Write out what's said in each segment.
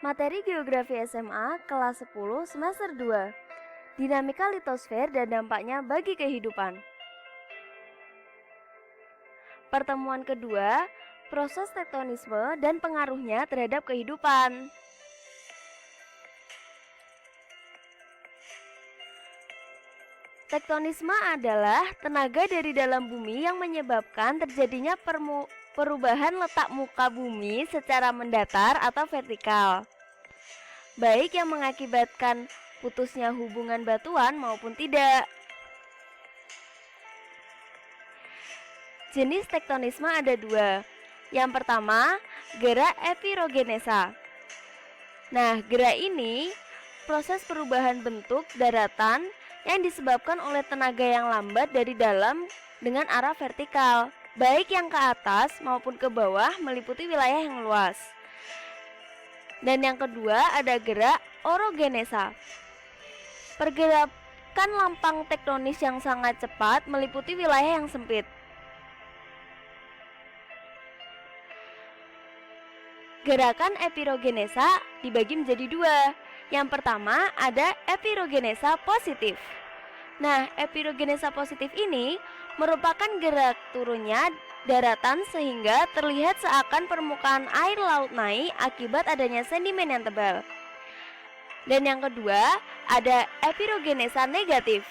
Materi Geografi SMA kelas 10 semester 2. Dinamika litosfer dan dampaknya bagi kehidupan. Pertemuan kedua, proses tektonisme dan pengaruhnya terhadap kehidupan. Tektonisme adalah tenaga dari dalam bumi yang menyebabkan terjadinya perubahan letak muka bumi secara mendatar atau vertikal, baik yang mengakibatkan putusnya hubungan batuan maupun tidak. Jenis tektonisme ada dua. Yang pertama, gerak epirogenesa. Nah, gerak ini proses perubahan bentuk daratan yang disebabkan oleh tenaga yang lambat dari dalam dengan arah vertikal, baik yang ke atas maupun ke bawah meliputi wilayah yang luas. Dan yang kedua ada gerak orogenesa. Pergerakan lampang tektonis yang sangat cepat meliputi wilayah yang sempit. Gerakan epirogenesa dibagi menjadi dua. Yang pertama ada epirogenesa positif. Nah, epirogenesa positif ini merupakan gerak turunnya daratan sehingga terlihat seakan permukaan air laut naik akibat adanya sedimen yang tebal. Dan yang kedua ada epirogenesa negatif.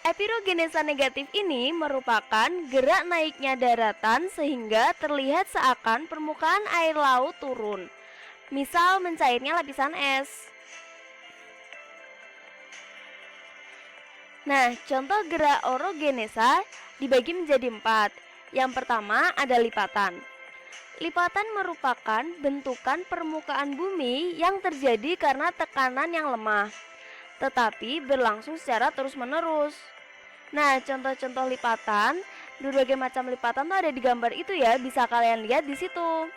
Epirogenesa negatif ini merupakan gerak naiknya daratan sehingga terlihat seakan permukaan air laut turun, misal mencairnya lapisan es. Nah, contoh gerak orogenesa dibagi menjadi 4. Yang pertama ada lipatan. Lipatan merupakan bentukan permukaan bumi yang terjadi karena tekanan yang lemah, tetapi berlangsung secara terus-menerus. Nah, contoh-contoh lipatan, berbagai macam lipatan tuh ada di gambar itu ya, bisa kalian lihat di situ.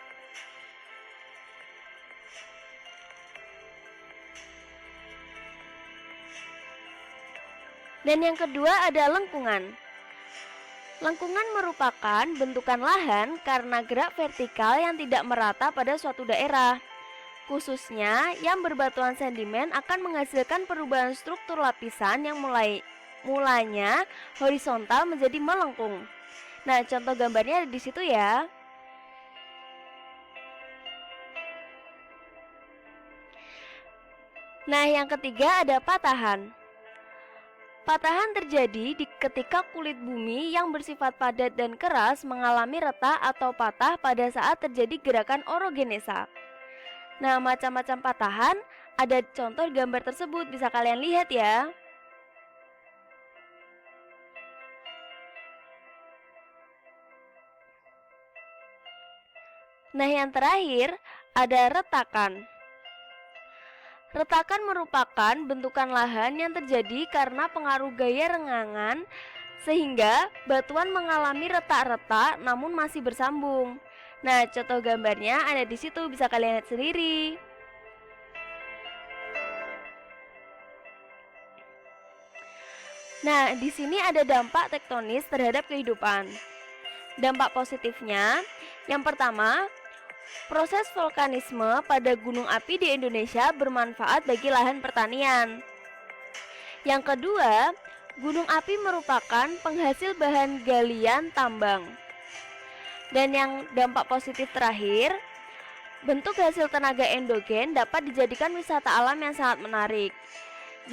Dan yang kedua ada lengkungan. Lengkungan merupakan bentukan lahan karena gerak vertikal yang tidak merata pada suatu daerah. Khususnya yang berbatuan sedimen akan menghasilkan perubahan struktur lapisan yang mulanya horizontal menjadi melengkung. Nah, contoh gambarnya ada di situ ya. Nah, yang ketiga ada patahan. Patahan terjadi ketika kulit bumi yang bersifat padat dan keras mengalami retak atau patah pada saat terjadi gerakan orogenesa. Nah, macam-macam patahan ada contoh gambar tersebut, bisa kalian lihat ya. Nah, yang terakhir ada retakan. Retakan merupakan bentukan lahan yang terjadi karena pengaruh gaya renggangan sehingga batuan mengalami retak-retak namun masih bersambung. Nah, contoh gambarnya ada di situ, bisa kalian lihat sendiri. Nah, di sini ada dampak tektonis terhadap kehidupan. Dampak positifnya, yang pertama, proses vulkanisme pada gunung api di Indonesia bermanfaat bagi lahan pertanian. Yang kedua, gunung api merupakan penghasil bahan galian tambang. Dan yang dampak positif terakhir, bentuk hasil tenaga endogen dapat dijadikan wisata alam yang sangat menarik.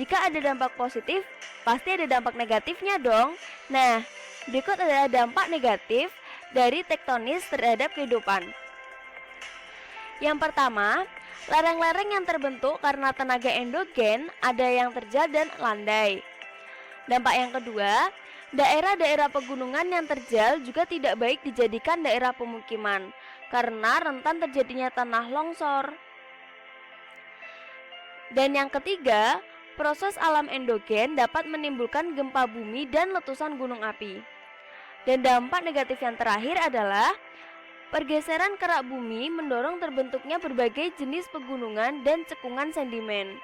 Jika ada dampak positif, pasti ada dampak negatifnya dong. Nah, berikut adalah dampak negatif dari tektonis terhadap kehidupan. Yang pertama, lereng-lereng yang terbentuk karena tenaga endogen ada yang terjal dan landai. Dampak yang kedua, daerah-daerah pegunungan yang terjal juga tidak baik dijadikan daerah pemukiman karena rentan terjadinya tanah longsor. Dan yang ketiga, proses alam endogen dapat menimbulkan gempa bumi dan letusan gunung api. Dan dampak negatif yang terakhir adalah pergeseran kerak bumi mendorong terbentuknya berbagai jenis pegunungan dan cekungan sedimen.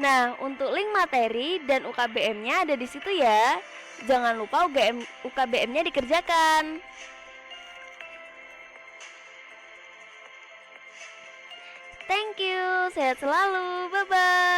Nah, untuk link materi dan UKBM-nya ada di situ ya. Jangan lupa UKBM-nya dikerjakan. Thank you, sehat selalu, bye-bye.